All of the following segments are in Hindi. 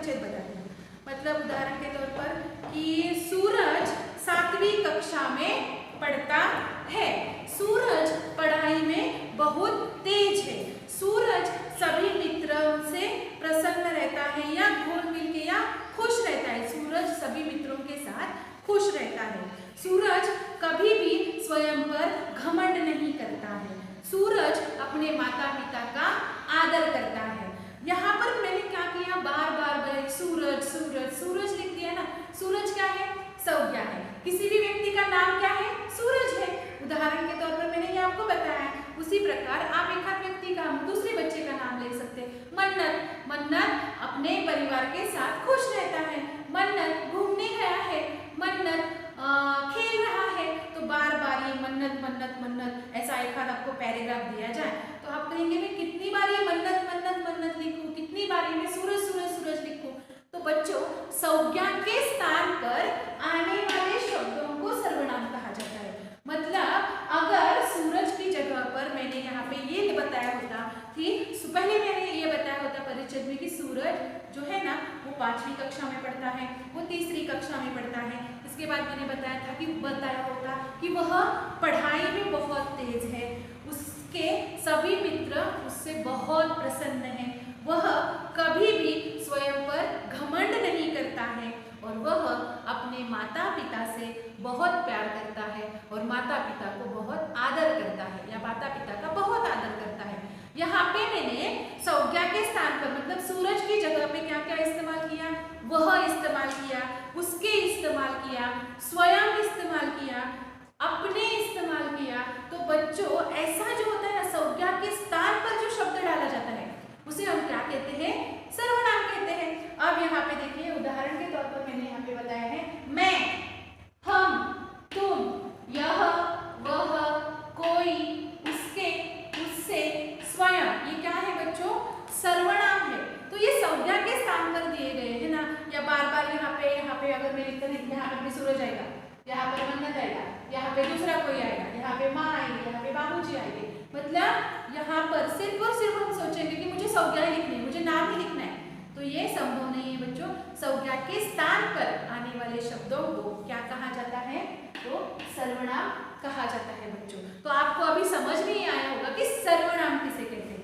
परिच्छेद बताती हूँ। मतलब उदाहरण के तौर पर कि सूरज 7वीं कक्षा में पढ़ता है। सूरज पढ़ाई में बहुत तेज है। सूरज सभी मित्रों से प्रसन्न रहता है या घुल मिल के या खुश रहता है। सूरज सभी मित्रों के साथ खुश रहता है। सूरज कभी भी स्वयं पर घमंड नहीं करता है। सूरज अपने माता पिता का आदर करता है। यहाँ पर मैंने क्या किया, बार बार सूरज सूरज सूरज लिख दिया ना। सूरज क्या है, संज्ञा है। किसी भी व्यक्ति का नाम क्या है, सूरज है। उदाहरण के तौर पर मैंने ये आपको बताया। उसी प्रकार आप एक आध व्यक्ति का दूसरे बच्चे का नाम ले सकते हैं। मन्नत, मन्नत अपने परिवार के साथ खुश रहता है। मन्नत घूमने गया है। मन्नत खेल रहा है। तो बार बार ये मन्नत मन्नत मन्नत ऐसा एक आध आपको पैराग्राफ दिया जाए तो आप कहेंगे मैं कितनी बार ये मन्नत मन्नत मन्नत लिखूं, कितनी बार मैं सूरज सूरज सूरज लिखूं। तो बच्चों, संज्ञा के स्थान पर आने वाले शब्दों को सर्वनाम कहा जाता है। मतलब अगर सूरज की जगह पर मैंने यहाँ पे ये बताया होता कि पहले मैंने ये बताया होता परिच्छेद में कि सूरज जो है ना वो 5वीं कक्षा में पढ़ता है, वो 3री कक्षा में पढ़ता है। इसके बाद मैंने बताया होता कि वह पढ़ाई में बहुत तेज है। उसके सभी मित्र उससे बहुत प्रसन्न हैं। वह कभी भी स्वयं पर घमंड नहीं करता है और वह अपने माता पिता से बहुत प्यार करता है और माता पिता को बहुत आदर करता है या माता पिता का बहुत आदर करता है। यहाँ पे मैंने संज्ञा के स्थान पर मतलब सूरज की जगह पे क्या क्या इस्तेमाल किया, वह इस्तेमाल किया, उसके इस्तेमाल किया, स्वयं इस्तेमाल किया, अपने इस्तेमाल किया। तो बच्चों, ऐसा जो होता है ना, संज्ञा के स्थान पर जो शब्द डाला जाता है उसे हम क्या कहते हैं, सर्वनाम कहते हैं। अब यहाँ पे देखिए, उदाहरण के तौर पर मैंने यहाँ पे बताया है मैं, हम, तुम, यह, वह, कोई, उसके, उससे, स्वयं, ये क्या है बच्चों, सर्वनाम है। तो ये संज्ञा के स्थान पर दिए गए हैं ना। या बार बार यहाँ पे अगर मैं लिखता हूँ, यहाँ पर भी सूरज आएगा, यहाँ पर मन्नत आएगा, यहाँ पे दूसरा कोई आएगा, यहाँ पे माँ आएगी, यहाँ पे बाबूजी आएंगे। मतलब यहाँ पर सिर्फ और सिर्फ हम सोचेंगे कि मुझे संज्ञा ही लिखनी है, मुझे नाम ही लिखना है, तो ये संभव नहीं है बच्चों। संज्ञा के स्थान पर आने वाले शब्दों को क्या कहा जाता है, तो सर्वनाम कहा जाता है बच्चों। तो आपको अभी समझ में ही आया होगा कि सर्वनाम किसे कहते हैं।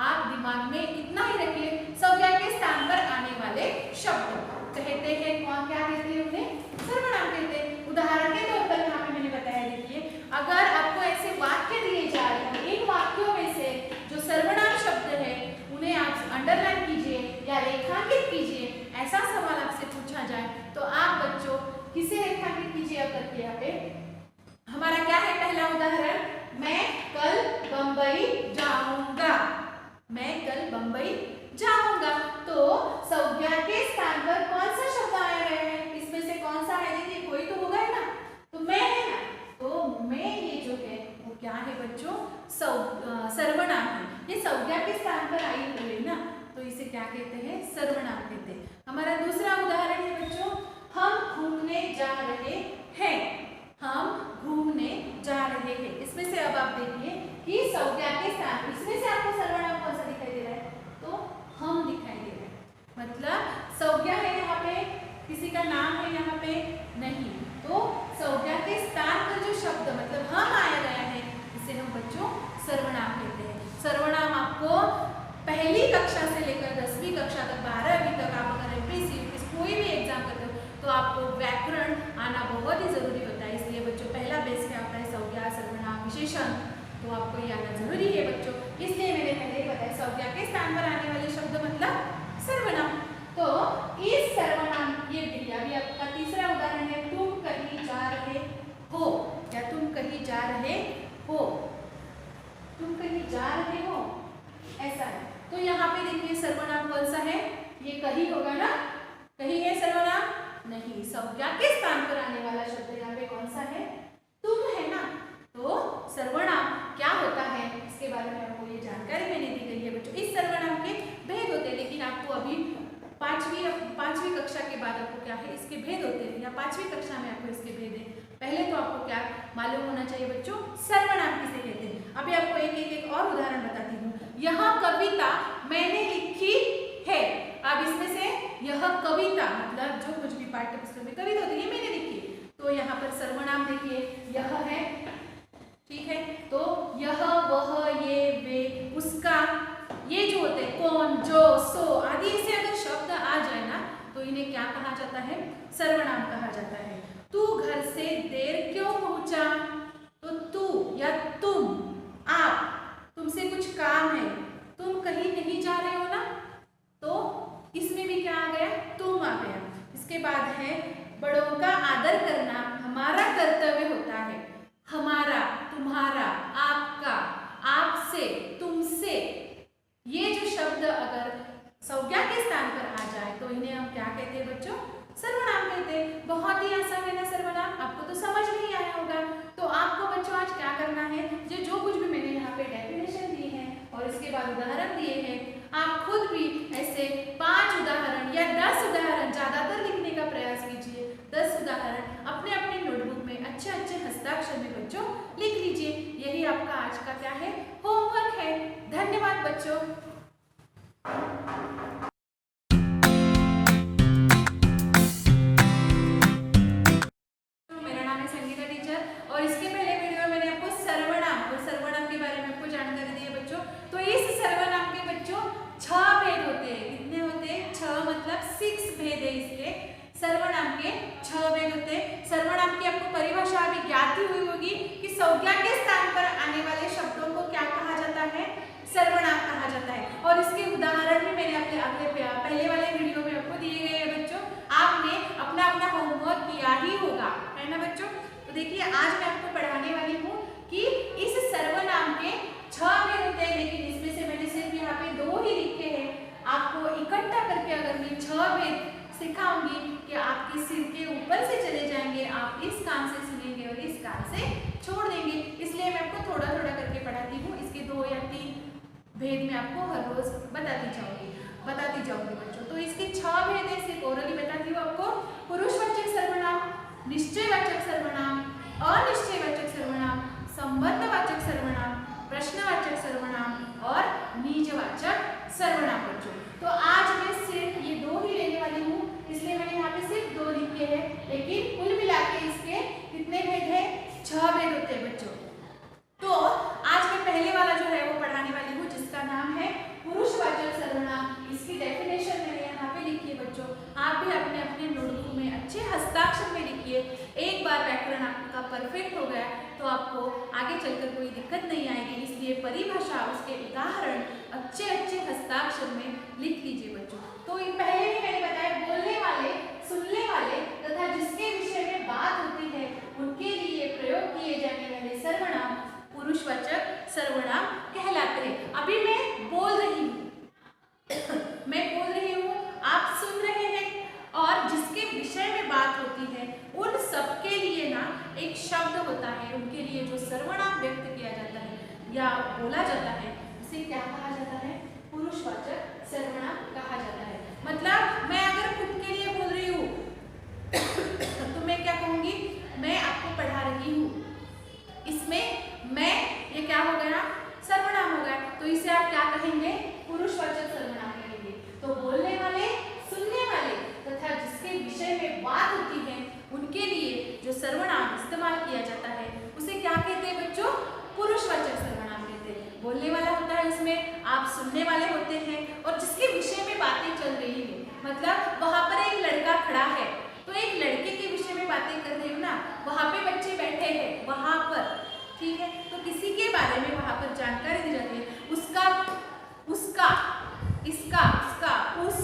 आप दिमाग में इतना ही रखिए, संज्ञा के स्थान पर आने वाले शब्द कहते हैं, कौन क्या कहते हैं, उन्हें सर्वनाम कहते हैं। उदाहरण के तौर पर यहाँ पे मैंने बताया, देखिए अगर आपको ऐसे वाक्य दिए जा रहे हैं, इन वाक्यों में से जो सर्वनाम शब्द है उन्हें आप अंडरलाइन कीजिए या रेखांकित कीजिए। ऐसा सवाल आपसे पूछा जाए तो आप बच्चों किसे रेखांकित कीजिए करके। यहाँ पे हमारा क्या है, पहला उदाहरण, मैं कल बंबई जाऊंगा। मैं कल बंबई जाऊंगा। तो संज्ञा के स्थान पर कौन सा शब्द आया है, इसमें से कौन सा है, देखिए कोई तो होगा ना, तो मैं है ना। तो मैं ये जो है वो क्या है बच्चों, सर्वनाम है। ये संज्ञा के स्थान पर आई हुई है ना, तो इसे क्या कहते हैं, सर्वनाम कहते हैं। हमारा दूसरा उदाहरण है बच्चों, हम घूमने जा रहे हैं। हम घूमने जा रहे हैं। इसमें से अब आप देखिए कि संज्ञा के स्थान, इसमें से आपको सर्वनाम कौन सा दिखाई दे रहा है, तो हम दिखाई दे रहा है। मतलब संज्ञा है यहाँ पे, किसी का नाम है यहाँ पे नहीं, तो संज्ञा के स्थान पर जो शब्द मतलब हम आया गया है, इसे हम बच्चों सर्वनाम कहते हैं। सर्वनाम आपको पहली कक्षा से लेकर 10वीं कक्षा तक, 12वीं तक आप अगर एमपीएससी कोई भी एग्जाम करते हो तो आपको व्याकरण आना बहुत ही जरूरी होता है। इसलिए बच्चों पहला बेस क्या होता है, संज्ञा, सर्वनाम, विशेषण, तो आपको ये आना जरूरी है बच्चों। इसलिए मैंने पहले ही बताया, संज्ञा के स्थान पर आने वाले शब्द मतलब सर्वनाम। तो इस सर्वनाम, ये देखिए अभी आपका तीसरा उदाहरण है, तुम कहीं जा रहे हो या तुम कहीं जा रहे हो, तुम कहीं जा रहे हो, ऐसा है। तो यहाँ पे देखिए सर्वनाम कौन सा है, ये कहीं होगा ना, कहीं है सर्वनाम नहीं। संज्ञा के स्थान पर आने वाला शब्द यहाँ पे कौन सा है, तुम है ना। तो सर्वनाम क्या होता है, इसके बारे में आपको ये जानकारी मैंने दी गई है बच्चों। इस सर्वनाम के भेद होते हैं, लेकिन आपको अभी पांचवी कक्षा के बाद आपको क्या है, इसके भेद होते हैं, या 5वीं कक्षा में आपको इसके भेद है। पहले तो आपको क्या मालूम होना चाहिए बच्चों, सर्वनाम किसे कहते हैं। अभी आपको एक और उदाहरण बताती हूँ। यह कविता मैंने लिखी है। अब इसमें से यह यह कविता, मतलब जो कुछ भी पाठ्य पुस्तक में कविता होती है ये मैंने लिखी है, तो यहाँ पर सर्वनाम देखिए यह है, ठीक है। तो यह, वह, ये, वे, उसका, ये जो होते हैं कौन, जो, सो आदि से अगर शब्द आ जाए ना तो इन्हें क्या कहा जाता है, सर्वनाम कहा जाता है। तू घर से देर क्यों पहुंचा, तो तू या तुम, आप, तुमसे कुछ काम है, तुम कहीं नहीं जा रहे हो ना, तो इसमें भी क्या आ गया, तुम आ गया। इसके बाद है बड़ों का आदर करना हमारा कर्तव्य होता है। हमारा, तुम्हारा, आपका, आपसे, तुमसे, ये जो शब्द अगर संज्ञा के स्थान पर आ जाए तो इन्हें हम क्या कहते हैं बच्चों, सर्वनाम कहते हैं। बहुत ही आसान है ना सर्वनाम, आपको तो समझ नहीं आया होगा। तो आपको बच्चों आज क्या करना है, जो कुछ भी मैंने यहाँ पे डेफिनेशन दी है और इसके बाद उदाहरण दिए हैं, आप खुद भी ऐसे 5 उदाहरण या 10 उदाहरण, ज्यादातर लिखने का प्रयास कीजिए। 10 उदाहरण अपने अपने नोटबुक में अच्छे अच्छे हस्ताक्षर में बच्चों लिख लीजिए। यही आपका आज का क्या है, होमवर्क है। धन्यवाद बच्चों। मेरा नाम है संगीता टीचर और इसके पहले वीडियो में मैंने आपको सर्वनाम और सर्वनाम के बारे में आपको जानकारी दी है बच्चों। तो इस सर्वनाम के बच्चों 6 भेद होते हैं। कितने होते हैं, 6 मतलब 6 भेद है इसके। सर्वनाम के 6 भेद होते हैं। सर्वनाम की आपको परिभाषा अभी ज्ञात ही हुई होगी कि संज्ञा के स्थान पर आने वाले शब्दों को क्या कहा जाता है, सर्वनाम कहा जाता है। और इसके उदाहरण भी मैंने अपने पहले वाले वीडियो में आपको दिए गए हैं बच्चों। आपने अपना अपना होमवर्क किया ही होगा, है ना बच्चों। तो देखिए आज मैं आपको पढ़ाने वाली हूँ कि इस सर्वनाम के 6 भेद होते हैं, लेकिन इसमें से मैंने सिर्फ यहाँ पे 2 ही लिखे हैं। आपको इकट्ठा करके अगर मैं 6 भेद सिखाऊंगी कि आपके सिर के ऊपर से चले जाएंगे, आप इस कान से सुनेंगे और इस कान से छोड़ देंगे। इसलिए मैं आपको थोड़ा थोड़ा करके पढ़ाती हूँ। इसके 2 या 3 भेद मैं आपको हर रोज बताती जाऊंगी बच्चों। तो इसके 6 भेद है, सिर्फ ओरली बताती हूँ आपको। पुरुषवाचक सर्वनाम, निश्चयवाचक सर्वनाम, अनिश्चयवाचक सर्वनाम, संबंधवाचक सर्वनाम, प्रश्नवाचक सर्वनाम और निजवाचक सर्वनाम बच्चों। तो आज मैं सिर्फ ये 2 ही लेने वाली हूँ, इसलिए मैंने यहाँ पे सिर्फ 2 लिखे हैं, लेकिन कुल मिला के इसके कितने भेद है, 6 भेद होते हैं बच्चों। तो आज मैं पहले वाला जो है वो पढ़ाने वाली हूँ, जिसका नाम है पुरुषवाचक सर्वनाम। इसकी डेफिनेशन मैंने यहाँ पे लिखी है बच्चों। आप भी अपने अपने नोटबुक में अच्छे हस्ताक्षर में लिखिए। एक बार व्याकरण आपका परफेक्ट हो गया तो आपको आगे चलकर कोई दिक्कत नहीं आएगी। इसलिए परिभाषा, उसके उदाहरण अच्छे अच्छे हस्ताक्षर में लिख लीजिए बच्चों। तो ये पहले ही मैंने बताया, बोलने वाले, सुनने वाले तथा जिसके विषय में बात होती है उनके लिए प्रयोग किए जाने वाले सर्वनाम पुरुषवाचक सर्वनाम कहलाते हैं। अभी मैं बोल रही हूँ आप सुन रहे हैं, और जिसके विषय में बात होती है उन सबके लिए ना एक शब्द होता है, उनके लिए जो सर्वनाम व्यक्त किया जाता है या बोला जाता है उसे क्या कहा जाता है, पुरुषवाचक सर्वनाम कहा जाता है। मतलब मैं अगर खुद के लिए बोल रही हूँ तो मैं क्या कहूँगी, मैं आपको पढ़ा रही हूँ, इसमें मैं, ये क्या हो गया, सर्वनाम हो गया। तो इसे आप क्या कहेंगे, पुरुषवाचक सर्वनाम कहेंगे। तो बोलने वाले, सुनने वाले तथा जिसके विषय में बात होती है उनके लिए जो सर्वनाम इस्तेमाल किया जाता है उसे क्या कहते हैं बच्चों, पुरुषवाचक सर्वनाम कहते हैं। बोलने वाला होता है, उसमें आप सुनने वाले होते हैं, और जिसके विषय में बातें चल रही है, मतलब वहां पर एक लड़का खड़ा है तो एक लड़के के विषय में बातें कर रही हूँ ना, वहां पे बच्चे बैठे हैं वहां पर, ठीक है, तो किसी के बारे में वहां पर जानकारी दी जाती है, उसका, उसका, इसका, उसका, उस,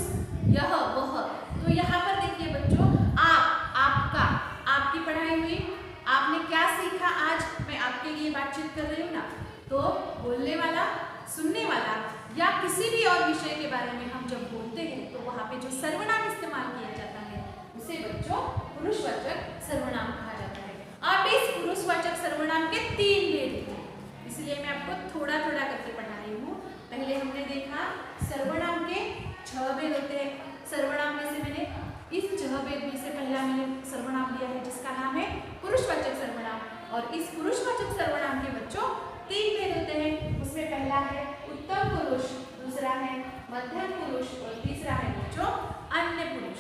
यह, वह। तो यहाँ पर देखिए बच्चों, आप, आपका, आपकी पढ़ाई हुई, आपने क्या सीखा आज, मैं आपके लिए बातचीत कर रही हूँ ना। तो बोलने वाला, सुनने वाला या किसी भी और विषय के बारे में हम जब बोलते हैं तो वहाँ पे जो सर्वनाम इस्तेमाल किया जाता है उसे बच्चों पुरुषवाचक सर्वनाम कहा जाता है। अब इस पुरुषवाचक सर्वनाम के 3 भेद हैं, इसलिए मैं आपको थोड़ा थोड़ा करके पढ़ा रही हूँ। पहले हमने देखा सर्वनाम के 6 भेद होते हैं। सर्वनाम में से मैंने इस 6 भेद में से पहला मैंने सर्वनाम लिया है जिसका नाम है पुरुषवाचक सर्वनाम, और इस पुरुषवाचक सर्वनाम के बच्चों 3 भेद होते हैं। उसमें पहला है उत्तम पुरुष, दूसरा है मध्यम पुरुष और तीसरा है बच्चों अन्य पुरुष।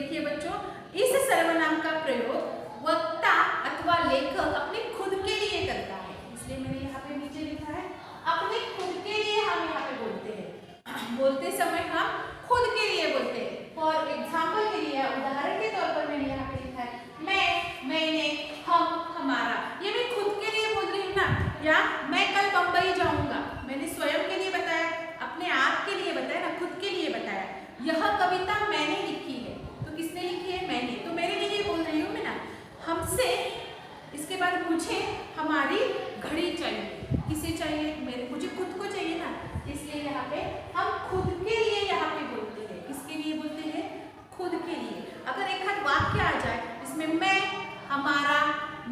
देखिए बच्चों, इस सर्वनाम का प्रयोग वक्ता अथवा लेखक अपने खुद के लिए करता है, इसलिए मैंने यहाँ पे नीचे लिखा है अपने खुद के लिए हम यहाँ पे बोलते हैं। बोलते समय हम खुद के लिए बोलते हैं। फॉर एग्जाम्पल के लिए, उदाहरण के तौर पर मैंने यहाँ पे लिखा है मैं, मैंने, हम, हमारा। ये मैं खुद के लिए बोल रही हूँ ना। या मैं कल बम्बई जाऊंगा, मैंने स्वयं के लिए बताया, अपने आप के लिए बताया ना, खुद के लिए बताया। यह कविता मैंने लिखी है, तो किसने लिखी है? मैंने, तो मेरे लिए बोल रही हूँ मैं ना। हमसे, इसके बाद मुझे हमारी घड़ी चाहिए, किसे चाहिए? मेरे, मुझे खुद को चाहिए ना, इसलिए यहाँ पे हम खुद के लिए यहाँ पे बोलते हैं। किसके लिए बोलते हैं? खुद के लिए। अगर एक आध वाक्य आ जाए इसमें मैं, हमारा,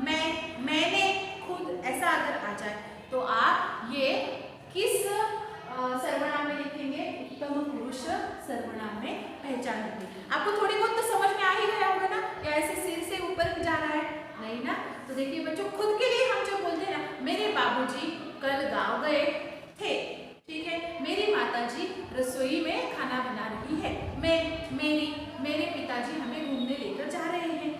मैं, मैंने, खुद, ऐसा अगर आ जाए तो आप ये किस सर्वनाम में लिखेंगे? उत्तम पुरुष सर्वनाम में पहचानेंगे। आपको थोड़ी बहुत तो समझ में आ ही गया होगा ना, या ऐसे सिर से ऊपर जा रहा है? नहीं ना। तो देखिए बच्चों, खुद के लिए हम जो बोलते हैं ना, मेरे बाबूजी कल गांव गए थे, ठीक है, मेरी माताजी रसोई में खाना बना रही है, मैं, मेरी, मेरे पिताजी हमें घूमने लेकर जा रहे हैं,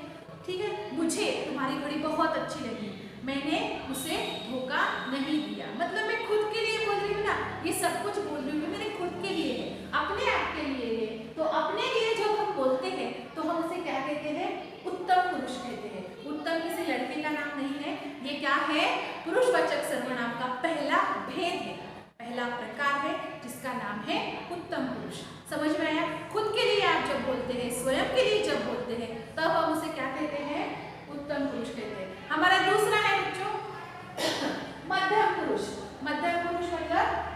ठीक है, मुझे तुम्हारी घड़ी बहुत अच्छी लगी, मैंने उसे धोखा नहीं दिया। मतलब मैं खुद के लिए बोल रही हूँ ना, ये सब कुछ बोल रही हूँ मेरे खुद के लिए है, अपने आप के लिए है। तो अपने लिए जब हम बोलते हैं तो हम उसे क्या कहते हैं? उत्तम पुरुष कहते हैं। उत्तम किसी लड़के का नाम नहीं है, ये क्या है? पुरुषवाचक सर्वनाम का पहला भेद है, पहला प्रकार है, जिसका नाम है उत्तम पुरुष। समझ में आया? खुद के लिए आप जब बोलते हैं, स्वयं के लिए जब बोलते हैं, तब हम उसे क्या कहते हैं? उत्तम पुरुष कहते हैं। हमारा दूसरा है बच्चों मध्यम पुरुष। मध्यम पुरुष मतलब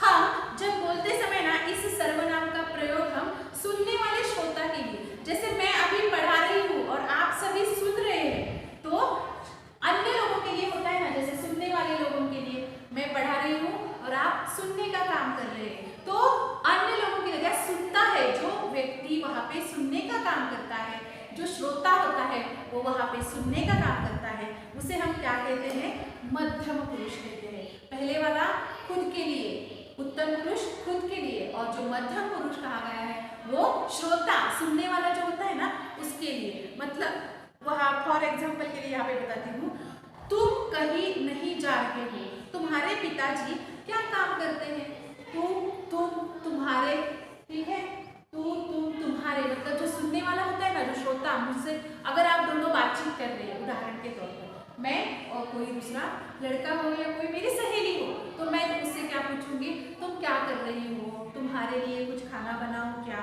हम जब बोलते समय ना, इस सर्वनाम का प्रयोग हम सुनने वाले श्रोता के लिए, जैसे मैं अभी पढ़ा रही हूँ और आप सभी सुन रहे हैं, तो अन्य लोगों के लिए होता है ना, जैसे सुनने वाले लोगों के लिए मैं पढ़ा रही हूँ और आप सुनने का काम कर रहे हैं, तो अन्य लोगों के लिए क्या सुनता है? जो व्यक्ति वहाँ पे सुनने का काम करता है, जो श्रोता होता है वो वहाँ पे सुनने का काम करता है, उसे हम क्या कहते हैं? मध्यम पुरुष कहते हैं। पहले वाला खुद के लिए, उत्तम पुरुष खुद के लिए, और जो मध्यम पुरुष कहा गया है वो श्रोता, सुनने वाला जो होता है ना, उसके लिए। मतलब वहाँ फॉर एग्जाम्पल के लिए यहाँ पे बताती हूँ, तुम कहीं नहीं जा रहे हो, तुम्हारे पिताजी क्या काम करते हैं? तुम, तुम्हारे, ठीक है, तुम, तुम्हारे, मतलब जो सुनने वाला होता है ना, जो श्रोता, मुझसे अगर आप दोनों बातचीत कर रहे हैं, उदाहरण के तौर पर मैं और कोई दूसरा लड़का हो या कोई मेरी सहेली हो, तो मैं उससे क्या पूछूंगी? तुम क्या कर रही हो? तुम्हारे लिए कुछ खाना बनाऊं क्या?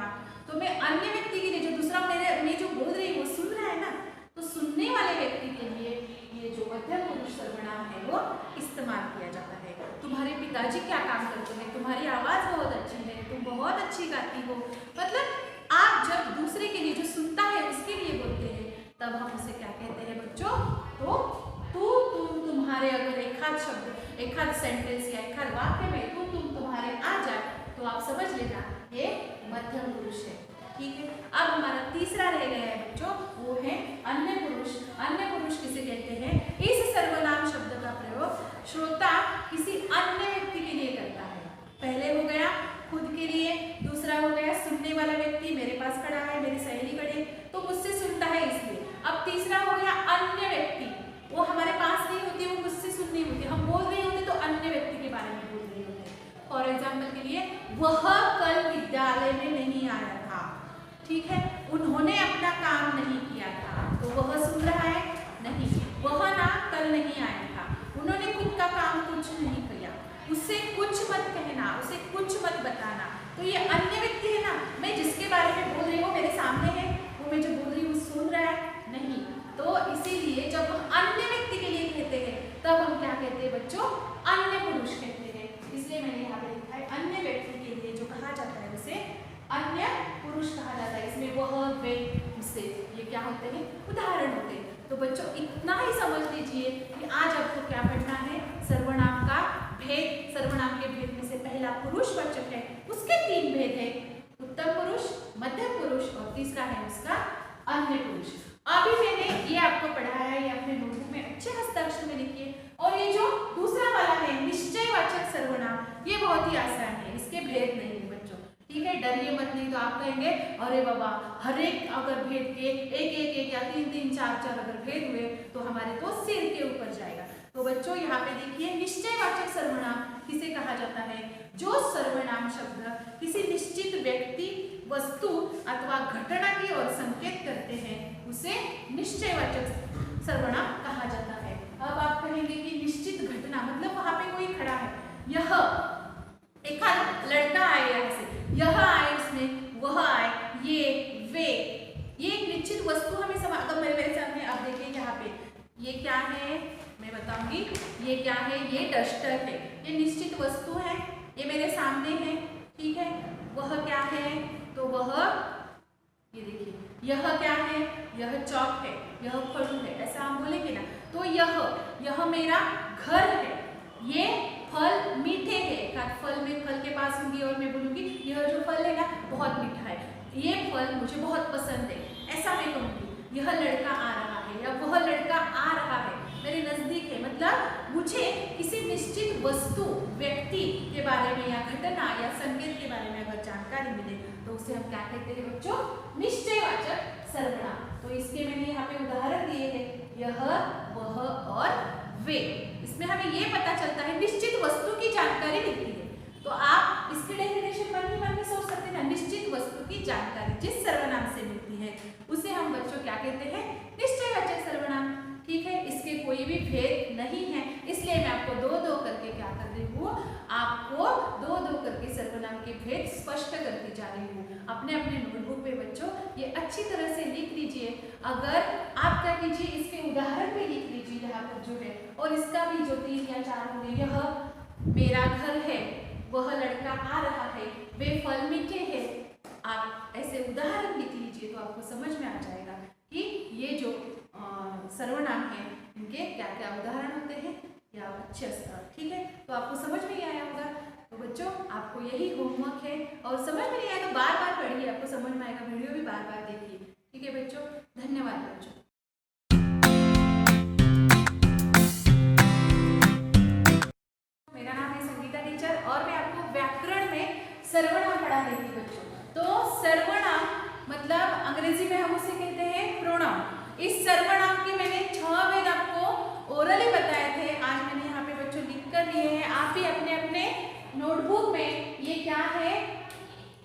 तो मैं अन्य व्यक्ति के लिए, जो दूसरा मैं जो बोल रही हूँ वो सुन रहा है ना, तो सुनने वाले व्यक्ति के लिए ये जो मध्यम पुरुष सर्वनाम है वो इस्तेमाल किया जाता है। तुम्हारे पिताजी क्या काम करते हैं? तुम्हारी आवाज़ बहुत अच्छी है, तुम बहुत अच्छी गाती हो। मतलब आप जब दूसरे के लिए, जो सुनता है उसके लिए बोलते हैं, तब हम उसे क्या कहते हैं बच्चों? तो तुम, तुम्हारे, अगर एक आध शब्द, एक आध सेंटेंस या एक आध वाक्य में तुम, तुम्हारे आ जाए तो आप समझ लेना ये मध्यम पुरुष है, ठीक है। अब हमारा तीसरा रह गया है बच्चों, वो है अन्य पुरुष। अन्य पुरुष किसे कहते हैं? इस सर्वनाम शब्द का प्रयोग श्रोता किसी अन्य व्यक्ति के लिए करता है। पहले हो गया खुद के लिए, दूसरा हो गया सुनने वाला व्यक्ति, मेरे पास खड़ा है, मेरी सहेली खड़ी, तो मुझसे सुनता है इसलिए। अब तीसरा हो गया अन्य व्यक्ति, वो हमारे पास नहीं होती, वो मुझसे सुन नहीं होती, हम बोल रहे होते तो अन्य व्यक्ति के बारे में बोल रहे होते। फॉर एग्जाम्पल के लिए, वह कल विद्यालय में नहीं आया था, ठीक है, उन्होंने अपना काम नहीं किया था, तो वह सुन रहा है? नहीं। वह ना कल नहीं आया था, उन्होंने खुद का काम कुछ नहीं किया, उससे कुछ मत कहना, उसे कुछ मत बताना, तो ये अन्य व्यक्ति है ना। मैं जिसके बारे में बोल रही हूँ मेरे सामने है, वो मैं जो बोल रही हूँ सुन रहा है? नहीं। तो इसीलिए जब हम अन्य व्यक्ति के लिए कहते हैं तब हम क्या कहते हैं बच्चों? अन्य पुरुष कहते हैं। इसलिए मैंने यहाँ पे लिखा है अन्य व्यक्ति के लिए जो कहा जाता है उसे अन्य पुरुष कहा जाता है। इसमें वह, वे, उसे, ये क्या होते हैं? उदाहरण होते हैं। तो बच्चों इतना ही समझ लीजिए कि आज आपको क्या पढ़ना है? सर्वनाम का भेद। सर्वनाम के भेद में से पहला पुरुषवाचक है, उसके 3 भेद है, उत्तम पुरुष, मध्यम पुरुष और तीसरा है उसका अन्य पुरुष। अभी मैंने ये आपको पढ़ाया है, ये अपने नोटबुक में अच्छे हस्ताक्षर में लिखिए। और ये जो दूसरा वाला है निश्चयवाचक सर्वनाम, ये बहुत ही आसान है, इसके भेद नहीं है बच्चों, ठीक है, डरिए मत, नहीं तो आप कहेंगे अरे बाबा, हर एक अगर भेद के एक या तीन चार अगर भेद हुए तो हमारे तो सिर के ऊपर जाएगा। तो बच्चों यहाँ पे देखिए निश्चयवाचक सर्वनाम किसे कहा जाता है? जो सर्वनाम शब्द किसी निश्चित व्यक्ति, वस्तु अथवा घटना की ओर संकेत करते हैं उसे निश्चयवाचक सर्वनाम कहा जाता है। अब आप कहेंगे कि निश्चित घटना मतलब वहां पे कोई खड़ा है, यह एक लड़का आए, यहाँ से यह आए, इसमें वह आए, ये वे, ये एक निश्चित वस्तु हमें अगर मेरे सामने आप देखिए यहाँ पे ये क्या है मैं बताऊंगी, ये क्या है? ये डस्टर है, ये निश्चित वस्तु है, ये मेरे सामने है, ठीक है। वह क्या है? तो वह ये देखिए, यह क्या है? यह चौक है, यह फल है, ऐसा हम बोलेंगे ना। तो यह मेरा घर है, ये फल मीठे हैं, फल में फल के पास होंगी और मैं बोलूंगी यह जो फल है ना बहुत मीठा है, ये फल मुझे बहुत पसंद है, ऐसा मैं कहूँगी। यह लड़का आ रहा है या वह लड़का आ रहा है, मेरे नजदीक है, मतलब मुझे किसी निश्चित वस्तु, व्यक्ति के बारे में या घटना या संकेत के बारे में अगर जानकारी मिले तो उसे हम क्या कहते हैं बच्चों? निश्चयवाचक सर्वनाम। तो इसके मैंने यहाँ पे उदाहरण दिए हैं, यह, वह और वे। इसमें हमें ये पता चलता है निश्चित वस्तु की जानकारी मिलती है। तो आप इसकी डेफिनेशन मन में सोच सकते हैं ना, निश्चित वस्तु की जानकारी जिस सर्वनाम से मिलती है उसे हम बच्चों क्या कहते हैं? निश्चयवाचक सर्वनाम, ठीक है। इसके कोई भी भेद नहीं है, इसलिए मैं आपको दो करके क्या कर रही हूँ, आपको दो करके सर्वनाम के भेद स्पष्ट करती जा रही हूँ। अपने नोटबुक पे बच्चों ये अच्छी तरह से लिख लीजिए। अगर आप क्या कीजिए, इसके उदाहरण पे लिख लीजिए यहाँ पर जो है, और इसका भी जो 3 या 4 होंगे, यह मेरा घर है, वह लड़का आ रहा है, वे फल मीठे हैं। आप ऐसे उदाहरण लिख लीजिए तो आपको समझ में आ जाएगा कि ये जो सर्वनाम है इनके क्या क्या उदाहरण होते हैं या अच्छे से, ठीक है। तो आपको समझ में आया होगा। तो बच्चों आपको यही होमवर्क है, और समझ में नहीं आया तो बार बार पढ़िए, आपको समझ में आएगा। वीडियो भी बार बार देखिए, ठीक है बच्चों। धन्यवाद बच्चों। मेरा नाम है संगीता टीचर और मैं आपको व्याकरण में सर्वनाम पढ़ा रही थी बच्चों। तो सर्वनाम मतलब अंग्रेजी में हम उसे कहते हैं प्रोनाउन। इस सर्वनाम के मैंने 6 भेद आपको ओरली बताए थे, आज मैंने यहाँ पे बच्चों लिख कर लिए हैं। आप भी अपने अपने नोटबुक में ये क्या है,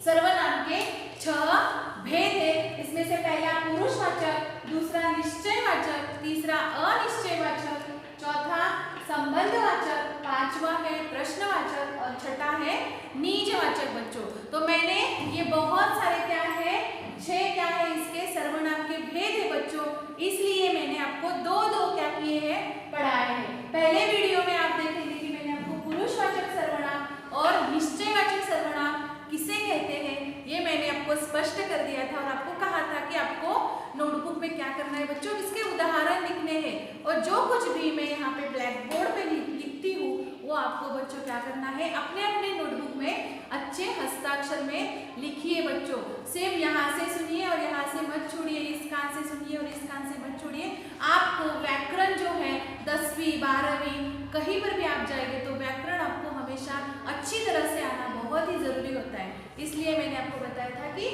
सर्वनाम के 6 भेद है। इसमें से पहला पुरुषवाचक, दूसरा निश्चयवाचक, तीसरा अनिश्चयवाचक, चौथा संबंधवाचक, 5वां है प्रश्नवाचक और छठा है निजवाचक बच्चों। तो मैंने ये बहुत सारे क्या है, 6 क्या है इसके सर्वनाम के भेद है बच्चों, इसलिए मैंने आपको दो क्या किए हैं, पढ़ाए हैं। पहले वीडियो में आप देखेंगे कि मैंने आपको पुरुषवाचक सर्वनाम और निश्चयवाचक सर्वनाम किसे कहते हैं ये मैंने आपको स्पष्ट कर दिया था, और आपको कहा था कि आपको नोटबुक में क्या करना है बच्चों, इसके उदाहरण लिखने हैं, और जो कुछ भी मैं यहाँ पे ब्लैक बोर्ड पे लिखती हूँ वो आपको बच्चों क्या करना है, अपने अपने नोटबुक में अच्छे हस्ताक्षर में लिखिए बच्चों। सिर्फ यहाँ से सुनिए और यहाँ से मत छोड़िए, इस कान से सुनिए और इस कान से मत छोड़िए। आपको व्याकरण जो है 10वीं 12वीं कहीं पर भी आप जाएंगे तो व्याकरण आपको हमेशा अच्छी तरह से आना बहुत ही जरूरी होता है। इसलिए मैंने आपको बताया था कि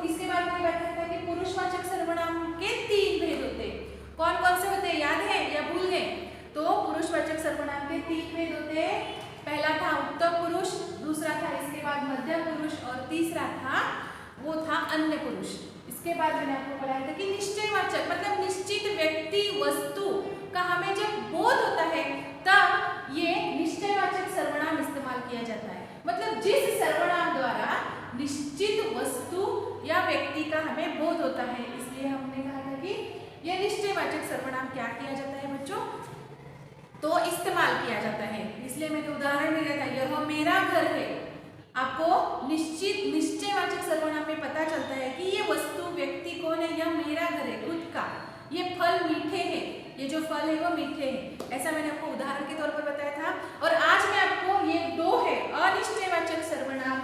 इसके बाद मैंने बताया था कि पुरुषवाचक सर्वनाम के 3 भेद होते हैं। कौन कौन से होते हैं, याद है या भूल गए? तो पुरुषवाचक सर्वनाम के 3 भेद होते हैं। पहला था उत्तम पुरुष, दूसरा था इसके बाद मध्यम पुरुष और तीसरा था वो था अन्य पुरुष। इसके बाद मैंने आपको पढ़ाया था कि निश्चयवाचक मतलब निश्चित व्यक्ति वस्तु का हमें जब बोध होता है तब ये निश्चयवाचक सर्वनाम इस्तेमाल किया जाता है। मतलब जिस सर्वनाम द्वारा निश्चित वस्तु या व्यक्ति का हमें बोध होता है, इसलिए हमने कहा था कि यह निश्चयवाचक सर्वनाम क्या किया जाता है बच्चों, तो इस्तेमाल किया जाता है। इसलिए मैंने उदाहरण दिया था, यह मेरा घर है। आपको निश्चयवाचक सर्वनाम में पता चलता है कि ये वस्तु व्यक्ति कौन है, यह मेरा घर है खुद का। ये फल मीठे हैं, ये जो फल है वो मीठे हैं, ऐसा मैंने आपको उदाहरण के तौर पर बताया था। और आज मैं आपको ये 2 है अनिश्चयवाचक सर्वनाम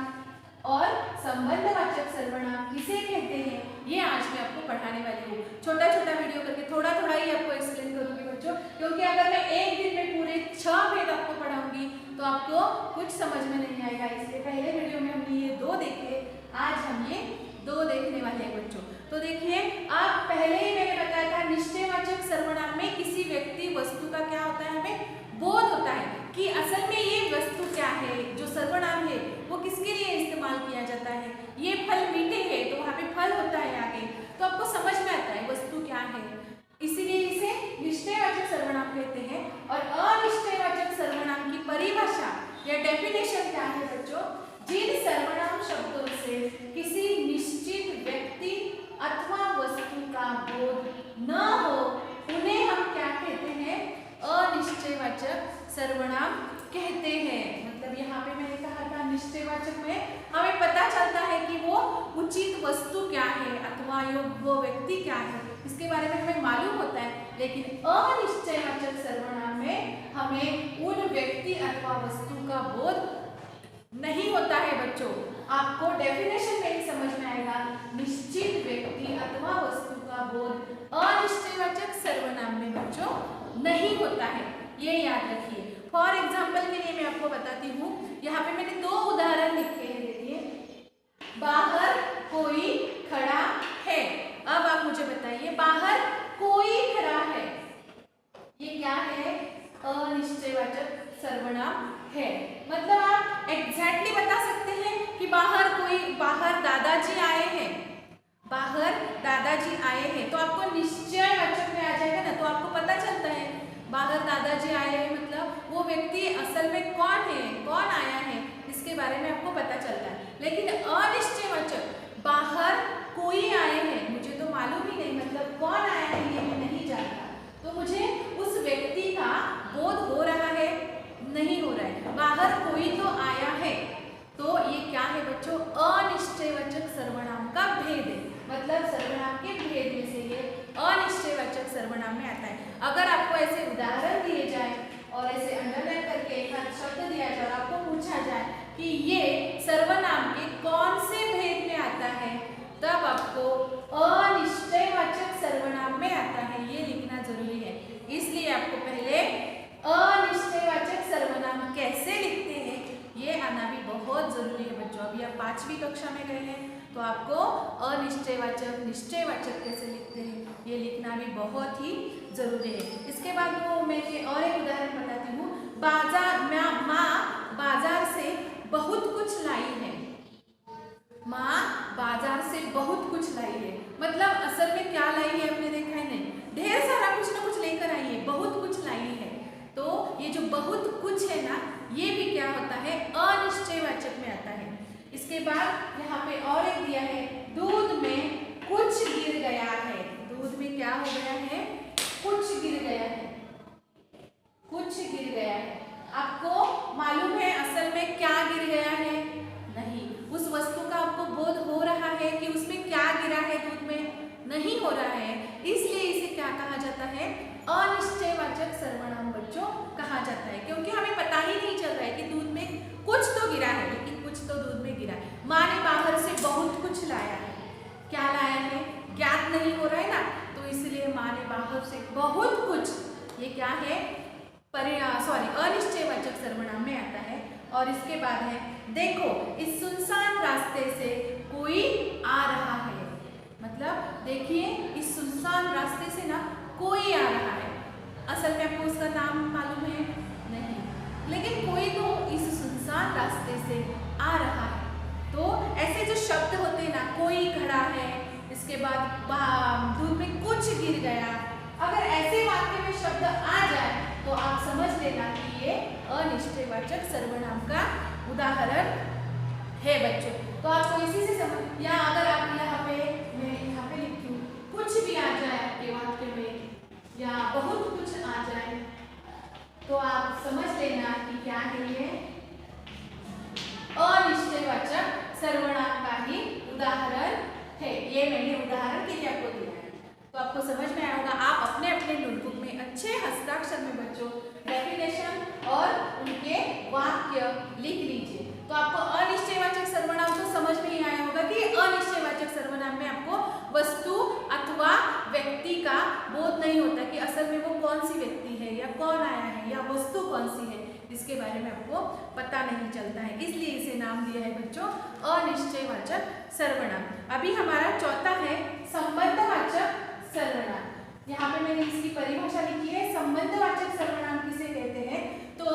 और संबंधवाचक सर्वनाम किसे कहते हैं, ये आज मैं आपको पढ़ाने वाली हूँ। छोटा छोटा वीडियो करके थोड़ा ही आपको एक्सप्लेन करूँगी बच्चों, क्योंकि अगर मैं एक दिन में पूरे 6 भेद आपको पढ़ाऊंगी तो आपको कुछ समझ में नहीं आएगा। इसलिए पहले वीडियो में हमने ये 2 देखे, आज हम ये दो देखने वाले हैं बच्चों। तो देखिए, आप पहले ही मैंने बताया था निश्चयवाचक सर्वनाम में किसी व्यक्ति वस्तु का क्या होता है, हमें बोध होता है कि असल में ये वस्तु क्या है। जो सर्वनाम है वो किसके लिए इस्तेमाल किया जाता है। ये फल मीठे है तो वहाँ पे फल होता है आगे, तो आपको समझ में आता है वस्तु क्या है, इसीलिए इसे निश्चयवाचक सर्वनाम कहते हैं। और अनिश्चयवाचक सर्वनाम की परिभाषा या डेफिनेशन क्या है बच्चों, जिन सर्वनाम शब्दों से किसी निश्चित व्यक्ति अथवा वस्तु का बोध न हो उन्हें हम क्या कहते हैं, अनिश्चयवाचक सर्वनाम कहते हैं। मतलब यहाँ पे मैंने कहा था निश्चयवाचक में हमें पता चलता है कि वो उचित वस्तु क्या है अथवा वो व्यक्ति क्या है, इसके बारे में हमें मालूम होता है। लेकिन अनिश्चयवाचक सर्वनाम में हमें उन व्यक्ति अथवा वस्तु का बोध नहीं होता है बच्चों। आपको डेफिनेशन में ही समझ में आएगा, निश्चित व्यक्ति अथवा वस्तु का बोध अनिश्चयवाचक सर्वनाम में बच्चों नहीं होता है, ये याद रखिए। फॉर एग्जाम्पल के लिए मैं आपको बताती हूँ, यहाँ पे मैंने दो उदाहरण लिखे हैं। देखिए, बाहर कोई खड़ा है। अब आप मुझे बताइए, बाहर कोई खड़ा है, ये क्या है, अनिश्चयवाचक सर्वनाम है। मतलब आप एग्जैक्टली बता सकते हैं कि बाहर दादाजी आए हैं, बाहर दादाजी आए हैं, तो आपको निश्चयवाचक में आ जाएगा ना, तो आपको पता चलता है बाहर दादाजी आए हैं मतलब वो व्यक्ति असल में कौन है, कौन आया है, इसके बारे में आपको पता चलता है। लेकिन अनिश्चयवाचक, बाहर कोई आए हैं, मुझे तो मालूम ही नहीं, मतलब कौन आया है ये मैं नहीं जानता, तो मुझे उस व्यक्ति का बोध हो रहा है, नहीं हो रहा है। बाहर कोई तो आया है, तो ये क्या है बच्चों, अनिश्चयवाचक सर्वनाम का भेद है। मतलब सर्वनाम के भेद में से ये अनिश्चयवाचक सर्वनाम में आता है। अगर आपको ऐसे उदाहरण दिए जाए और ऐसे अंडरलाइन करके एक आध शब्द दिया जाए और आपको पूछा जाए कि ये सर्वनाम के कौन से भेद में आता है, तब आपको अनिश्चयवाचक सर्वनाम में आता है, ये लिखना जरूरी है। इसलिए आपको पहले अनिश्चयवाचक सर्वनाम कैसे लिखते हैं ये आना भी बहुत जरूरी है बच्चों। अभी आप 5वीं कक्षा में गए हैं तो आपको अनिश्चयवाचक निश्चयवाचक कैसे लिखते हैं ये लिखना भी बहुत ही जरूरी है। इसके बाद मैं और एक उदाहरण बताती हूँ। माँ बाजार से बहुत कुछ लाई है, माँ बाजार से बहुत कुछ लाई है, मतलब असल में क्या लाई है आपने देखा है नहीं, ढेर सारा कुछ ना कुछ लेकर आई है, बहुत कुछ लाई है। तो ये जो बहुत कुछ है ना, ये भी क्या होता है, अनिश्चयवाचक में आता है। इसके बाद यहाँ पे और एक दिया है, दूध में कुछ गिर गया है। दूध में क्या हो गया है, कुछ गिर गया है, कुछ गिर गया है। आपको मालूम है असल में क्या गिर गया है, नहीं, उस वस्तु का आपको बोध हो रहा है कि उसमें क्या गिरा है, दूध में नहीं हो रहा है, इसलिए इसे क्या कहा जाता है, अनिश्चयवाचक सर्वनाम बच्चों कहा जाता है। क्योंकि हमें पता ही नहीं चल रहा है कि दूध में कुछ तो गिरा है, लेकिन कुछ तो दूध में गिरा है। माँ ने बाहर से बहुत कुछ लाया है, क्या लाया है ज्ञात नहीं हो रहा है ना, तो इसलिए माँ ने बाहर से बहुत कुछ, ये क्या है, अनिश्चयवाचक सर्वनाम में आता है। और इसके बाद है, देखो इस सुनसान रास्ते से कोई आ रहा है। मतलब देखिए, इस सुनसान रास्ते से ना कोई आ रहा है, असल में आपको उसका नाम मालूम है नहीं, लेकिन कोई तो इस सुनसान रास्ते से आ रहा है। तो ऐसे जो शब्द होते हैं ना, कोई खड़ा है, इसके बाद दूध में कुछ गिर गया, अगर ऐसे वाक्य में शब्द आ जाए तो आप समझ लेना कि ये अनिश्चयवाचक सर्वनाम का उदाहरण है बच्चों। तो आपको इसी से समझ, या अगर आप यहाँ पे, मैं यहाँ पे लिखती हूँ, कुछ भी आ जाए आपके वाक्य में या बहुत कुछ आ जाए, तो आप समझ लेना कि क्या है, ये अनिश्चयवाचक सर्वनाम का ही उदाहरण है। ये मैंने उदाहरण के लिए आपको दिया है, तो आपको समझ में आया होगा। आप अपने अपने नोटबुक में अच्छे हस्ताक्षर में बच्चों डेफिनेशन और उनके वाक्य लिख लीजिए। तो आपको अनिश्चयवाचक सर्वनाम तो समझ में ही आया होगा कि अनिश्चयवाचक सर्वनाम में आपको वस्तु अथवा व्यक्ति का बोध नहीं होता कि असल में वो कौन सी व्यक्ति है या कौन आया है या वस्तु कौन सी है, इसके बारे में आपको पता नहीं चलता है, इसलिए इसे नाम दिया है बच्चों अनिश्चयवाचक सर्वनाम। अभी हमारा चौथा है संबंधवाचक सर्वनाम। यहाँ पे मैंने इसकी परिभाषा लिखी है। संबंधवाचक सर्वनाम किसे कहते हैं? तो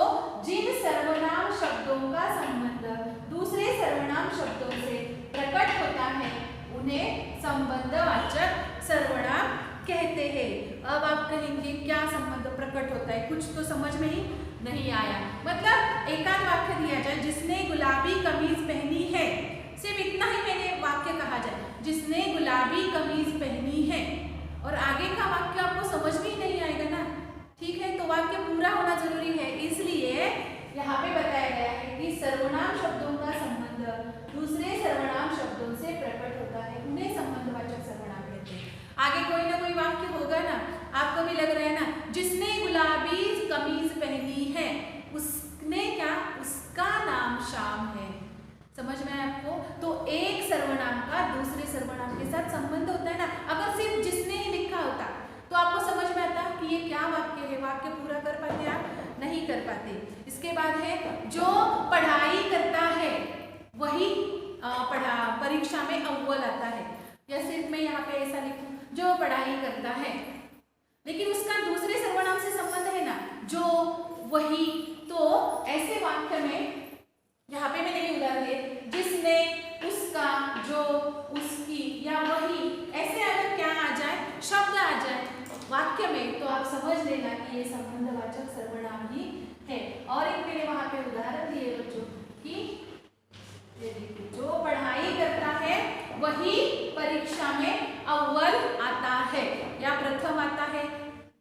जिन सर्वनाम शब्दों का संबंध दूसरे सर्वनाम शब्दों से प्रकट होता है उन्हें संबंधवाचक सर्वनाम कहते हैं। अब आप कहेंगे क्या संबंध प्रकट होता है? कुछ तो समझ में ही नहीं आया। मतलब एकांत वाक्य दिया जाए, जिसने गुलाबी कमीज पहनी है, सिर्फ इतना ही मैंने वाक्य कहा जाए, जिसने गुलाबी कमीज पहनी है, और आगे का वाक्य आपको समझ में ही नहीं आएगा ना, ठीक है? तो वाक्य पूरा होना जरूरी है, इसलिए यहाँ पे बताया गया है कि सर्वनाम शब्दों का संबंध दूसरे सर्वनाम शब्दों से प्रकट होता है, उन्हें संबंधवाचक सर्वनाम कहते हैं। आगे कोई ना कोई वाक्य होगा ना, आपको भी लग रहा है ना, जिसने गुलाबी कमीज पहनी है, उसने क्या, उसका नाम श्याम है। समझ में आया आपको? तो एक सर्वनाम का दूसरे सर्वनाम के साथ संबंध होता है ना। अगर सिर्फ जिसने ही लिखा होता तो आपको समझ में आता कि ये क्या वाक्य है, वाक्य पूरा कर पाते आप? नहीं कर पाते। इसके बाद है जो पढ़ाई करता है वही परीक्षा में अव्वल आता है, या सिर्फ मैं यहाँ पे ऐसा लिखूं जो पढ़ाई करता है, लेकिन उसका दूसरे सर्वनाम से संबंध है ना, जो, वही। तो ऐसे वाक्य में यहाँ पे मैंने ये उदाहरण दिए, जिसने, उसका, जो, उसकी या वही, ऐसे अगर क्या आ जाए, शब्द आ जाए वाक्य में, तो आप समझ लेना कि ये संबंधवाचक सर्वनाम ही है। और एक मैंने वहां पे उदाहरण दिए बच्चों कि ये देखिए, जो पढ़ाई करता है वही परीक्षा में अव्वल आता है या प्रथम आता है।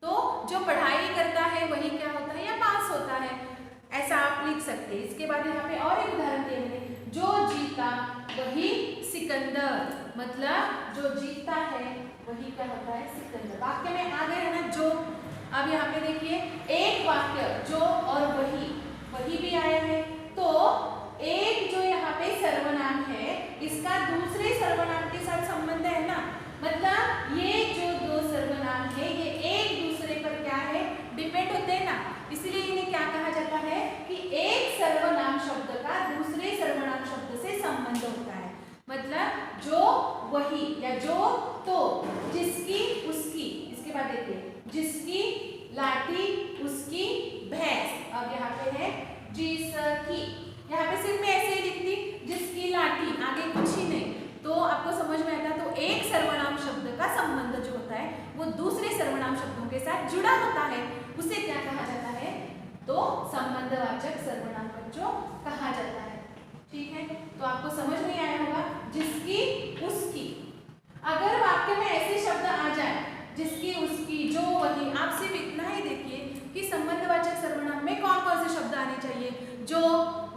तो जो पढ़ाई करता है वही क्या होता है, या पास होता है, ऐसा आप लिख सकते हैं। इसके बाद यहाँ पे और एक उदाहरण दिए मैंने, जो जीता वही सिकंदर, मतलब जो जीता है वही क्या होता है, सिकंदर। वाक्य में आ गए है ना जो। अब यहाँ पे देखिए एक वाक्य जो और वही, वही भी आया है, तो एक जो यहाँ पे सर्वनाम है इसका दूसरे सर्वनाम के साथ संबंध है ना, मतलब ये जो दो सर्वनाम है ये एक दूसरे पर क्या है, डिपेंड होते हैं ना, इसलिए इन्हें क्या कहा जाता है कि एक सर्वनाम शब्द का दूसरे सर्वनाम शब्द से संबंध होता है। मतलब जो, वही, या जो, तो, जिसकी, उसकी। इसके बाद देखिए, जिसकी लाठी, उसकी भैंस। अब यहाँ पे है जिसकी, यहाँ पे सिर्फ मैं ऐसे ही लिखती, जिसकी लाठी, आगे कुछ ही नहीं, तो आपको समझ में आता। तो एक सर्वनाम शब्द का संबंध जो होता है वो दूसरे सर्वनाम शब्दों के साथ जुड़ा होता है, उसे क्या कहा जाता है, तो संबंधवाचक सर्वनाम बच्चों कहा जाता है। ठीक है, तो आपको समझ नहीं आया होगा, जिसकी, उसकी। अगर वाक्य में ऐसे शब्द आ जाए, जिसकी, उसकी, जो, वही, आप सिर्फ इतना ही देखिए कि संबंधवाचक सर्वनाम में कौन कौन से शब्द आने चाहिए, जो,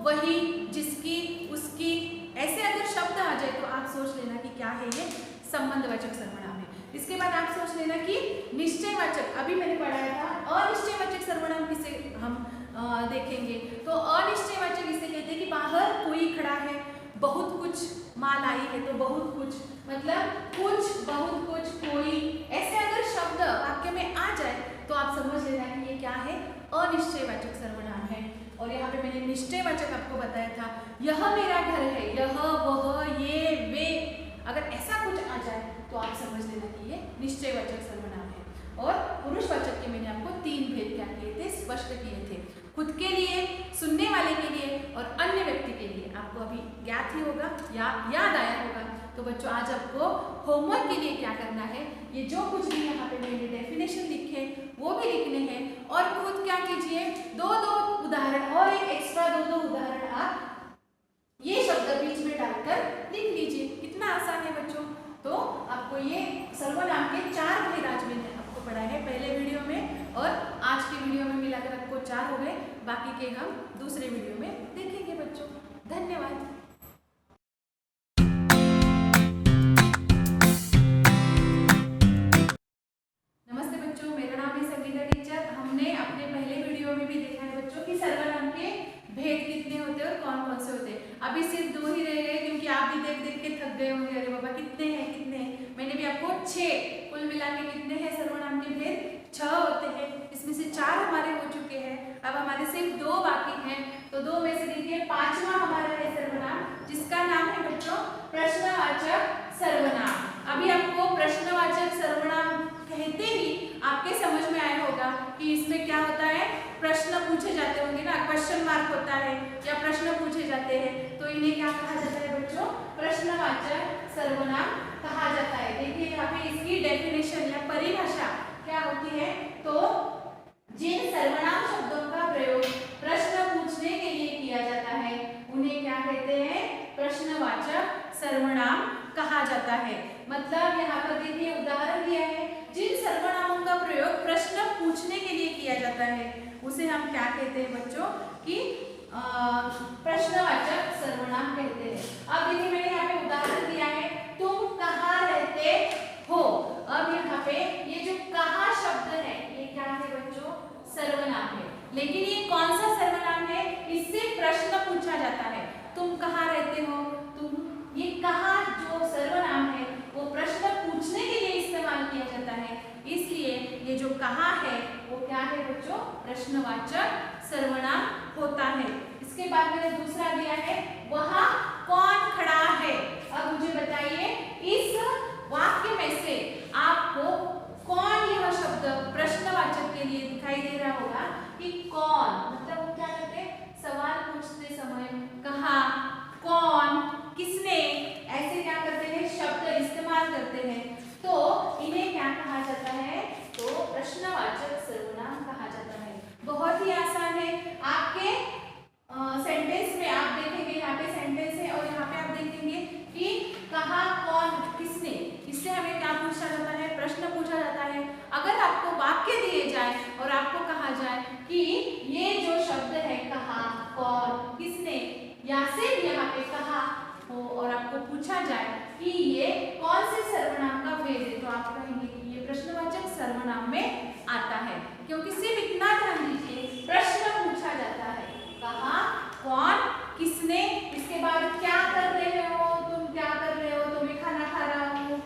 वही, जिसकी, उसकी, ऐसे अगर शब्द आ जाए तो आप सोच लेना कि क्या है, ये संबंधवाचक सर्वनाम है। इसके बाद आप सोच लेना कि निश्चयवाचक, अभी मैंने पढ़ाया था अनिश्चयवाचक सर्वनाम किसे हम देखेंगे। तो अनिश्चयवाचक इसे कहते हैं कि बाहर कोई खड़ा है, बहुत कुछ माल आई है, तो बहुत कुछ, मतलब कुछ, बहुत कुछ, कोई, ऐसे अगर शब्द वाक्य में आ जाए तो आप समझ लेना कि ये क्या है, अनिश्चयवाचक सर्वनाम है। और यहाँ पे मैंने निश्चयवाचक आपको बताया था, यह मेरा घर है, यह, वह, ये, वे, अगर ऐसा कुछ आ जाए तो आप समझ लेना कि ये निश्चयवाचक सर्वनाम है। और पुरुषवाचक के मैंने आपको 3 भेद क्या किए थे, स्पष्ट किए थे, खुद के लिए, सुनने वाले के लिए और अन्य व्यक्ति के लिए। आपको अभी ज्ञात ही होगा या याद आया होगा। तो बच्चों आज आपको होमवर्क के लिए क्या करना है, ये जो कुछ भी यहाँ पे मैंने डेफिनेशन लिखे वो भी लिखने हैं, और खुद क्या कीजिए, 2-2 उदाहरण और एक एक्स्ट्रा 2-2 उदाहरण आप ये शब्द बीच में डालकर लिख लीजिए। कितना आसान है बच्चों। तो आपको ये सर्वनाम के 4 भेद आज मैंने आपको पढ़ाए हैं पहले वीडियो में, और आज के वीडियो में मिलाकर आपको 4 हो गए, बाकी के हम दूसरे वीडियो में देखेंगे बच्चों। धन्यवाद। नमस्ते बच्चों, मेरा नाम है संगीता टीचर। हमने अपने पहले वीडियो में भी देखा है बच्चों कि सर्वनाम के भेद कितने होते हैं और कौन कौन से होते हैं। अभी सिर्फ 2 ही रह गए, क्योंकि आप भी देख देख के थक गए होंगे, अरे बाबा कितने हैं कितने हैं। मैंने भी आपको 6 कुल मिला के कितने हैं सर्वनाम के भेद, 6 होते हैं, इसमें से 4 हमारे हो चुके हैं। अब हमारे सिर्फ 2 बाकी हैं, तो 2 में से देखिए 5वां हमारा है सर्वनाम, जिसका नाम है बच्चों प्रश्नवाचक सर्वनाम। अभी आपको प्रश्नवाचक सर्वनाम कहते ही आपके समझ में आया होगा कि इसमें क्या होता है, प्रश्न पूछे जाते होंगे ना, क्वेश्चन मार्क होता है या प्रश्न पूछे जाते हैं, तो इन्हें क्या कहा जाता है बच्चों, प्रश्नवाचक सर्वनाम कहा जाता है। देखिए यहाँ पे इसकी डेफिनेशन या परिभाषा क्या होती है, तो जिन सर्वनाम शब्दों का प्रयोग प्रश्न पूछने के लिए किया जाता है उन्हें क्या कहते हैं, प्रश्नवाचक सर्वनाम कहा जाता है। मतलब यहाँ पर देखिए उदाहरण दिया है, जिन सर्वनामों का प्रयोग प्रश्न पूछने के लिए किया जाता है उसे हम क्या कहते हैं बच्चों, कि प्रश्नवाचक सर्वनाम कहते हैं। अब देखिए मैंने यहाँ पे उदाहरण दिया है, तुम कहाँ रहते हो। अब यहाँ पे ये जो कहाँ शब्द है ये क्या है बच्चों, सर्वनाम है, लेकिन ये कौन सा सर्वनाम है, इससे प्रश्न पूछा जाता है, तुम कहाँ रहते हो, तुम, ये कहाँ जो सर्वनाम है वो प्रश्न पूछने के लिए इस्तेमाल किया जाता है, इसलिए ये जो कहाँ है वो क्या है बच्चों, प्रश्नवाचक सर्वनाम होता है। इसके बाद मैंने दूसरा दिया है, वहाँ कौन खड़ा है। अब मुझे बताइए इस वाक्य में से आपको कौन यह शब्द प्रश्नवाचक के लिए दिखाई दे रहा होगा, कि कौन, मतलब वो क्या करते हैं, सवाल पूछते समय कहाँ, कौन, किसने, ऐसे क्या करते हैं, शब्द इस्तेमाल करते हैं, तो इन्हें क्या कहा जाता है, तो प्रश्नवाचक सर्वनाम कहा जाता है। बहुत ही आसान है, आपके सेंटेंस में आप देखेंगे, यहाँ पे सेंटेंस है और यहाँ पे आप देखेंगे कि कहाँ, कौन, किसने, इससे हमें क्या पूछा जाता है, प्रश्न पूछा जाता है। अगर आपको वाक्य दिए जाए और आपको कहा जाए कि ये जो शब्द है कहाँ, कौन, किसने, या सिर्फ यहाँ पे कहाँ हो और आपको पूछा जाए कि ये कौन से सर्वनाम का भेद है, तो आप कहेंगे कि ये प्रश्नवाचक सर्वनाम में आता है, क्योंकि सिर्फ इतना ध्यान दीजिए, प्रश्न पूछा जाता है, कहाँ, कौन, किसने, इसके बाद क्या कर रहे हो, तुम क्या कर रहे हो, तो मैं खाना खा रहा हूँ,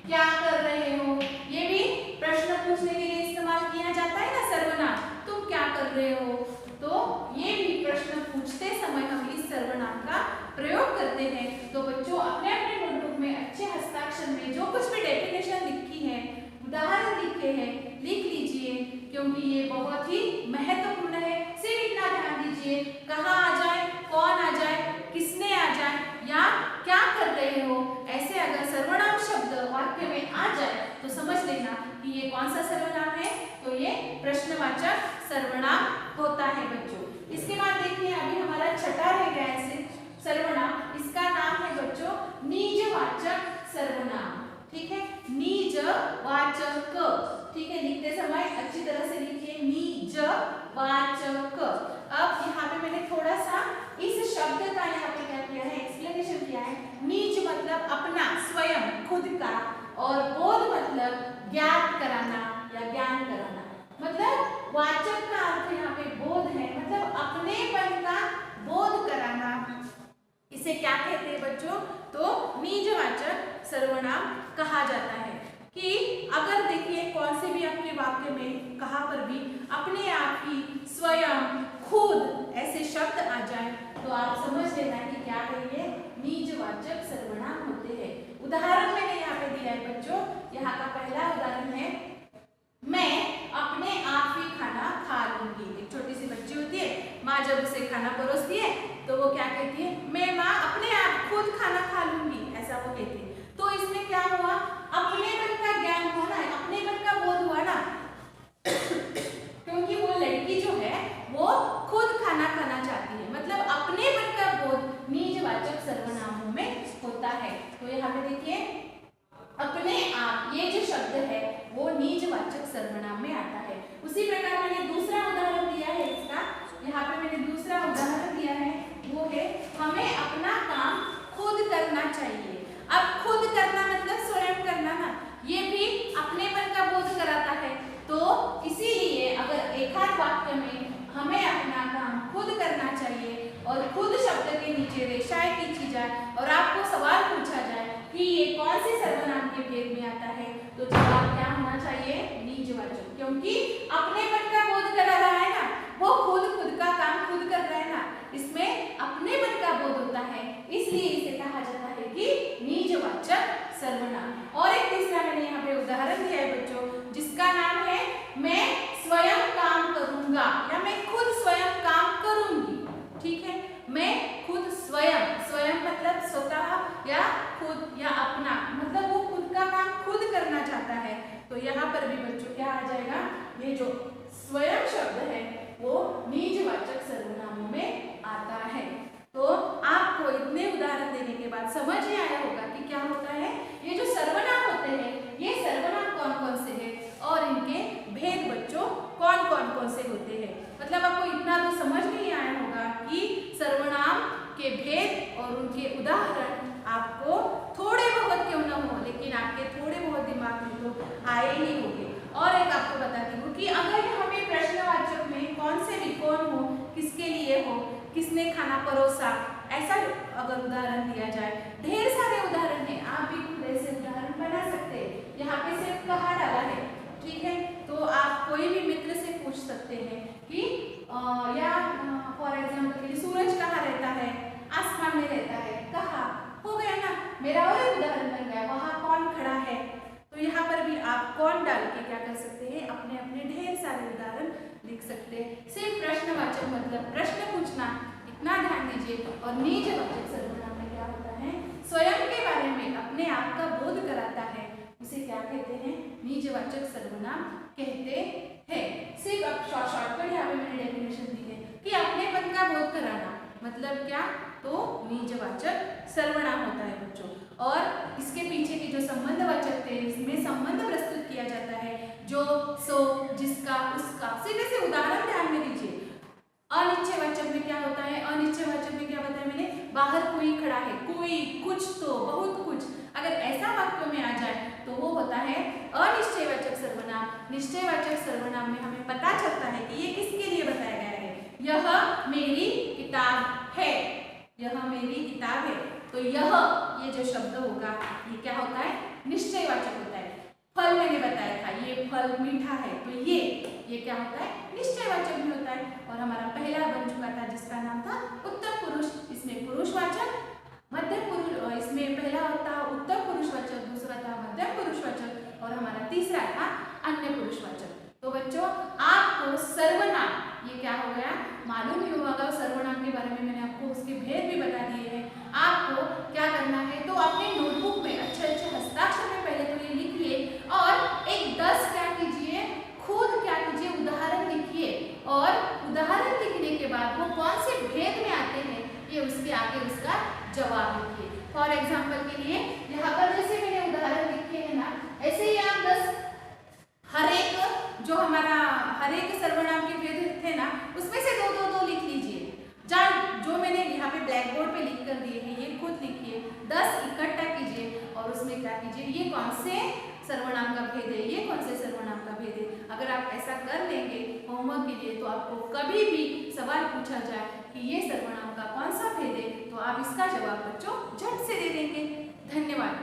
क्या कर रहे हो, ये भी प्रश्न पूछने के लिए इस्तेमाल किया जाता है ना सर्वनाम, तुम क्या कर रहे हो, तो ये भी प्रश्न पूछते समय हम इस सर्वनाम का प्रयोग करते हैं। तो बच्चों अपने अपने नोटबुक में अच्छे हस्ताक्षर में जो कुछ भी डेफिनेशन लिखी है, उदाहरण लिखे हैं, लिख लीजिए, क्योंकि ये बहुत ही महत्वपूर्ण है। सिर्फ इतना ध्यान दीजिए, कहाँ आ जाए, कौन आ जाए, किसने आ जाए, या क्या कर रहे हो, ऐसे अगर सर्वनाम शब्द वाक्य में आ जाए तो समझ लेना कि ये कौन सा सर्वनाम है, तो ये प्रश्नवाचक सर्वनाम होता है बच्चों। इसके बाद देखिए अभी हमारा छठा रह गया है सर्वनाम, इसका नाम है बच्चों निजवाचक सर्वनाम। ठीक है, निजवाचक, ठीक है, लिखते समय अच्छी तरह से लिखिए, निजवाचक। अब यहाँ पे मैंने थोड़ा सा इस शब्द का यहाँ पे क्या किया है, एक्सप्लेनेशन किया है। निज मतलब अपना, स्वयं, खुद का, और बोध मतलब ज्ञात कराना या ज्ञान कराना। मतलब वाचक का अर्थ यहाँ पे बोध है, मतलब अपनेपन का बोध कराना, इसे क्या कहते हैं बच्चों, तो निजवाचक सर्वनाम कहा जाता है। कि अगर देखिए कौन से भी अपने वाक्य में कहाँ पर भी अपने आप ही, स्वयं, खुद ऐसे शब्द आ जाए तो आप समझ लेना कि क्या है, ये निजवाचक सर्वनाम होते हैं। उदाहरण मैंने यहाँ पे दिया है बच्चों, यहाँ का पहला उदाहरण है, मैं अपने आप ही खाना खा लूंगी। एक छोटी सी बच्ची होती है, माँ जब उसे खाना परोसती है तो वो क्या कहती है, मैं माँ अपने आप खुद खाना खा लूंगी, ऐसा वो कहती है। तो इसमें क्या हुआ, अपनेपन का ज्ञान हुआ ना, अपनेपन का बोध हुआ ना, क्योंकि वो लड़की जो है वो खुद खाना खाना चाहती है, मतलब अपनेपन का बोध निजवाचक सर्वनामों में होता है। तो यहाँ पे देखिए अपने आप, ये जो शब्द है वो निजवाचक सर्वनाम में आता है। उसी प्रकार मैंने दूसरा उदाहरण दिया है इसका, यहाँ पे मैंने दूसरा उदाहरण दिया है, वो है हमें अपना काम खुद करना चाहिए। अब खुद करना मतलब स्वयं करना ना, ये भी अपनेपन का बोध कराता है। तो इसीलिए अगर एकाध वाक्य में हमें अपना काम खुद करना चाहिए और खुद शब्द के नीचे रेखाएं खींची जाए और आपको सवाल पूछा जाए कि ये कौन से सर्वनाम के भेद में आता है, तो जवाब क्या होना चाहिए, निजवाचक, क्योंकि अपनेपन का बोध करा रहा है ना, वो खुद सर्वनाम। और एक तीसरा मैंने यहाँ पे उदाहरण दिया है बच्चों, जिसका नाम है मैं स्वयं काम करूंगा या मैं खुद स्वयं काम करूंगी। ठीक है, मैं खुद स्वयं, स्वयं मतलब स्वतः या खुद या अपना, मतलब वो खुद का काम खुद करना चाहता है। तो यहाँ पर भी बच्चों क्या आ जाएगा, ये जो स्वयं शब्द है वो निजवाचक सर्वनामों में आता है। तो आपको इतने उदाहरण देने के बाद समझ में आया होगा कि क्या होता है, ये जो सर्वनाम होते हैं ये सर्वनाम कौन कौन से हैं और इनके भेद बच्चों कौन कौन से होते हैं। मतलब आपको इतना तो समझ नहीं आया होगा कि सर्वनाम के भेद और उनके उदाहरण आपको थोड़े बहुत क्यों न हो, लेकिन आपके थोड़े बहुत दिमाग में तो आए ही होंगे। और एक आपको बताती हूँ कि अगर हमें प्रश्नवाचक में कौन से भी कौन हो, किसके लिए हो, किसने खाना परोसा, ऐसा अगर उदाहरण दिया जाए, ढेर सारे उदाहरण हैं, आप भी खुद ऐसे उदाहरण बना सकते हैं। यहाँ पे सिर्फ कहा डाला है, ठीक है, तो आप कोई भी मित्र से पूछ सकते हैं कि या फॉर एग्जाम्पल सूरज कहाँ रहता है, आसमान में रहता है, कहाँ, हो गया ना, मेरा और एक उदाहरण बन गया, वहाँ कौन खड़ा है। तो यहाँ पर भी आप कौन डाल के क्या कर सकते हैं, अपने अपने ढेर सारे उदाहरण लिख सकते हैं। सिर्फ प्रश्नवाचक मतलब प्रश्न पूछना, इतना ध्यान दीजिए। और निजवाचक सर्वनाम में क्या होता है, स्वयं के बारे में अपने आप का बोध कराता है, उसे क्या कहते हैं, निजवाचक सर्वनाम कहते हैं। सिर्फ अब शॉर्टकट यहाँ पे मैंने डेफिनेशन दी है कि अपनेपन का बोध कराना, मतलब क्या, तो निजवाचक सर्वनाम होता है बच्चों। और इसके पीछे के जो संबंधवाचक थे, इसमें संबंध प्रस्तुत किया जाता है, जो, सो, जिसका, उसका। सिर्फ ऐसे उदाहरण ध्यान में दीजिए। अनिश्चयवाचक में क्या होता है, अनिश्चयवाचक में क्या बताया मैंने, बाहर कोई खड़ा है, कोई, कुछ, तो, बहुत कुछ, अगर ऐसा वाक्य में आ जाए तो वो होता है अनिश्चयवाचक सर्वनाम। निश्चयवाचक सर्वनाम में हमें पता चलता है कि ये किसके लिए बताया गया है, यह मेरी किताब है, यह मेरी किताब है। तो यह, ये जो शब्द होगा ये क्या होता है, निश्चयवाचक होता है। फल मैंने बताया था, ये फल मीठा है, तो ये क्या होता है, निश्चयवाचक भी होता है। और हमारा पहला बन चुका था जिसका नाम था उत्तम पुरुष, इसमें पुरुषवाचक, मध्यम पुरुष, इसमें पहला होता उत्तर पुरुषवाचक, दूसरा था मध्यम पुरुषवाचक और हमारा तीसरा था अन्य पुरुषवाचक। तो बच्चों आपको सर्वनाम, ये क्या हो गया, मालूम ही होगा। सर्वनाम के बारे में मैंने आपको उसके भेद भी बता दिए हैं। आपको क्या करना है, तो अपने नोटबुक में अच्छे अच्छे हस्ताक्षर में पहले तो ये लिखिए और एक 10 क्या कीजिए, खुद क्या कीजिए, उदाहरण लिखिए। और उदाहरण लिखने के बाद वो कौन से भेद में आते हैं, ये उसके आगे उसका जवाब लिखिए। फॉर एग्जाम्पल के लिए यहाँ पर जैसे मैंने उदाहरण लिखे हैं ना, ऐसे ही आप 10 हर एक जो हमारा हर एक सर्वनाम के भेद थे ना, उसमें से दो लिख लीजिए। जो मैंने यहाँ पे ब्लैक बोर्ड पे लिख कर दिए हैं, ये खुद लिखिए, 10 इकट्ठा कीजिए और उसमें क्या कीजिए, ये कौन से सर्वनाम का भेद है, ये कौन से सर्वनाम का भेद है। अगर आप ऐसा कर लेंगे होमवर्क के लिए, तो आपको कभी भी सवाल पूछा जाए कि ये सर्वनाम का कौन सा भेद है, तो आप इसका जवाब बच्चों झट से दे देंगे। धन्यवाद।